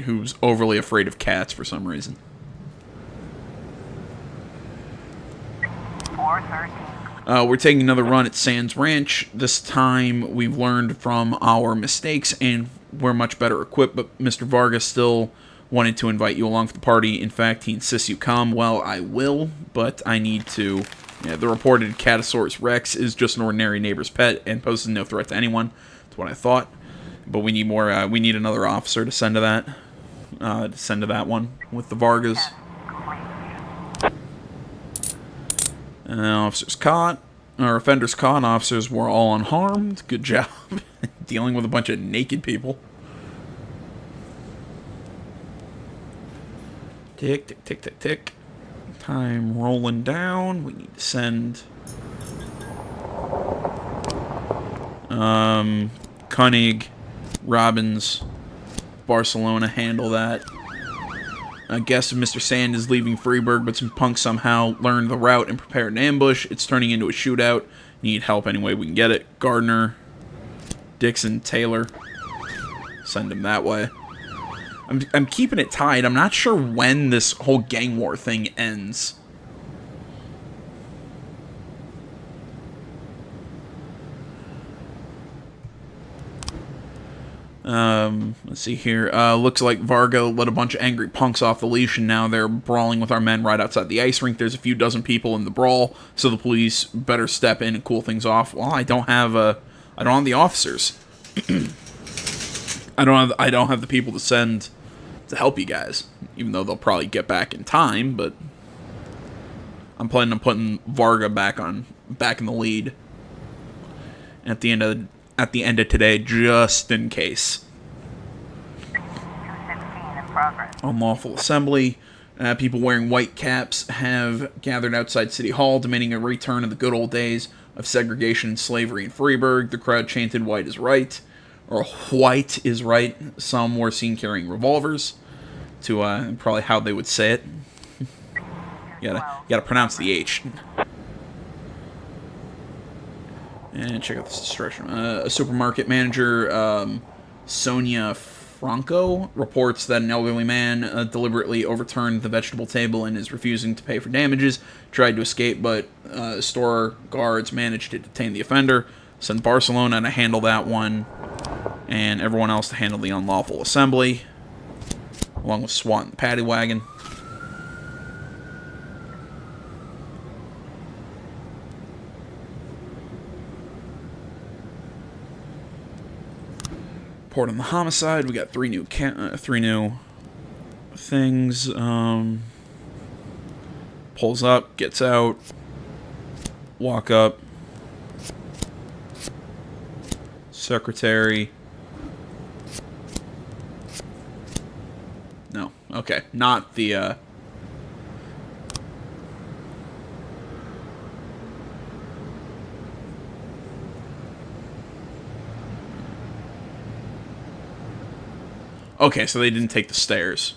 who's overly afraid of cats for some reason. 413. We're taking another run at Sands Ranch. This time we've learned from our mistakes and we're much better equipped, but Mr. Vargas still wanted to invite you along for the party. In fact, he insists you come. Well, I will, but I need to... Yeah, the reported Catosaurus Rex is just an ordinary neighbor's pet and poses no threat to anyone. That's what I thought. But we need more, we need another officer to send to that. One with the Vargas. Officers caught. Our offenders caught. Officers were all unharmed. Good job. Dealing with a bunch of naked people. Tick, tick, tick, tick, tick. Time rolling down. We need to send... Koenig, Robbins, Barcelona handle that. I guess Mr. Sand is leaving Freeburg, but some punks somehow learned the route and prepared an ambush. It's turning into a shootout. Need help any way we can get it. Gardner, Dixon, Taylor. Send him that way. I'm keeping it tied. I'm not sure when this whole gang war thing ends. Let's see here. Looks like Vargo let a bunch of angry punks off the leash, and now they're brawling with our men right outside the ice rink. There's a few dozen people in the brawl, so the police better step in and cool things off. Well, I don't have the officers. I don't have the people to send to help you guys, even though they'll probably get back in time, but I'm planning on putting Varga back in the lead at the end of today, just in case. 216 in progress. Unlawful assembly. People wearing white caps have gathered outside City Hall, demanding a return of the good old days of segregation and slavery in Freeburg. The crowd chanted, "White is right," or "White is right." Some were seen carrying revolvers, to probably how they would say it. You gotta pronounce the H. And check out this destruction. A supermarket manager, Sonia Franco, reports that an elderly man deliberately overturned the vegetable table and is refusing to pay for damages. Tried to escape, but store guards managed to detain the offender. Send Barcelona to handle that one, and everyone else to handle the unlawful assembly, along with SWAT and the paddy wagon. Report on the homicide. We got three new things. Pulls up, gets out, walk up. Secretary. No, okay, not the. Okay, so they didn't take the stairs.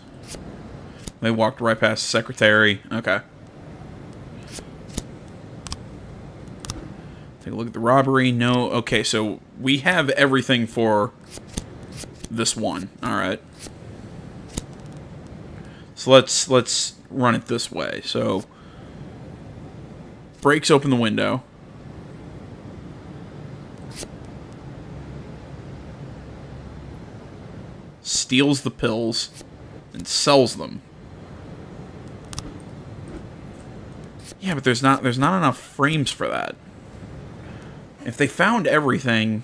They walked right past the secretary. Okay. Take a look at the robbery. No. Okay, so we have everything for this one. Alright. So let's run it this way. So breaks open the window. Steals the pills and sells them. Yeah, but there's not enough frames for that. If they found everything,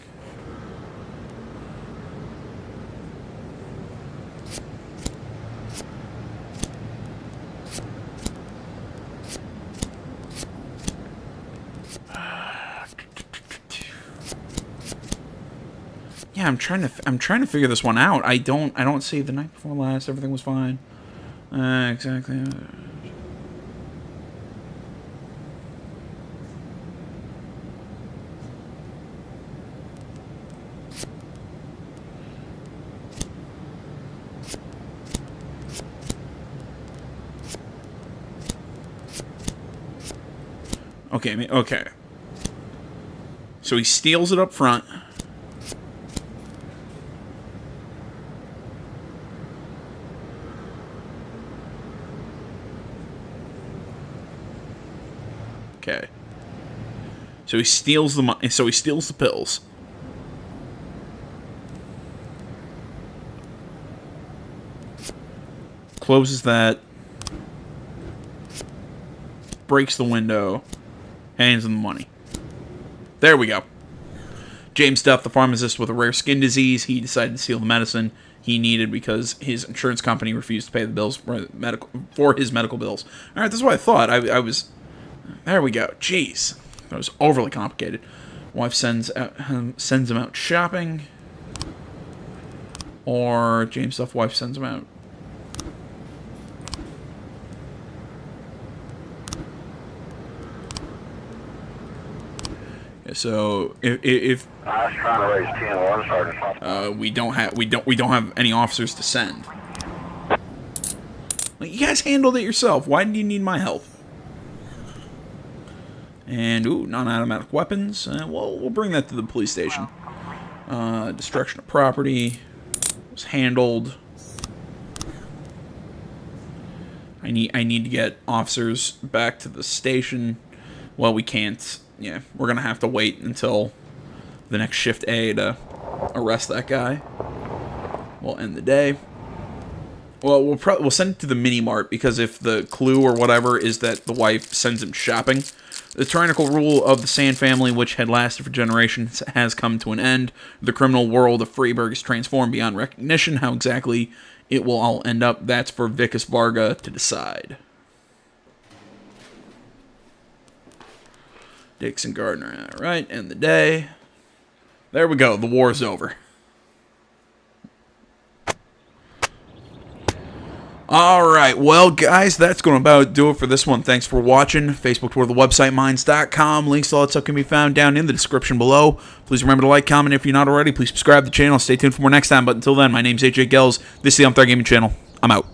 yeah, I'm trying to figure this one out. I don't see the night before last. Everything was fine. Exactly. Okay. So he steals it up front. Okay. So he steals the money. So he steals the pills. Closes that. Breaks the window. Hands him the money. There we go. James Duff, the pharmacist with a rare skin disease, he decided to steal the medicine he needed because his insurance company refused to pay the bills for his medical bills. All right, that's what I thought. I was. There we go. Jeez, that was overly complicated. Wife sends him out shopping, or James Duff wife sends him out. So if I was trying to raise 10-1, Sergeant. we don't have any officers to send. Like, you guys handled it yourself. Why do you need my help? And non-automatic weapons. We'll bring that to the police station. Destruction of property was handled. I need to get officers back to the station. Well, we can't. Yeah, we're gonna have to wait until the next shift A to arrest that guy. We'll end the day. Well, we'll send it to the mini mart, because if the clue or whatever is that the wife sends him shopping, The tyrannical rule of the Sand family, which had lasted for generations, has come to an end. The criminal world of Freeburg is transformed beyond recognition. How exactly it will all end up, that's for Vicus Varga to decide. Dixon Gardner, all right, end the day. There we go, the war's over. Alright, well guys, that's going to about do it for this one. Thanks for watching. Facebook, Twitter, the website, Minds.com. Links to all that stuff can be found down in the description below. Please remember to like, comment if you're not already. Please subscribe to the channel. Stay tuned for more next time. But until then, my name's AJ Gels. This is the On Third Gaming Channel. I'm out.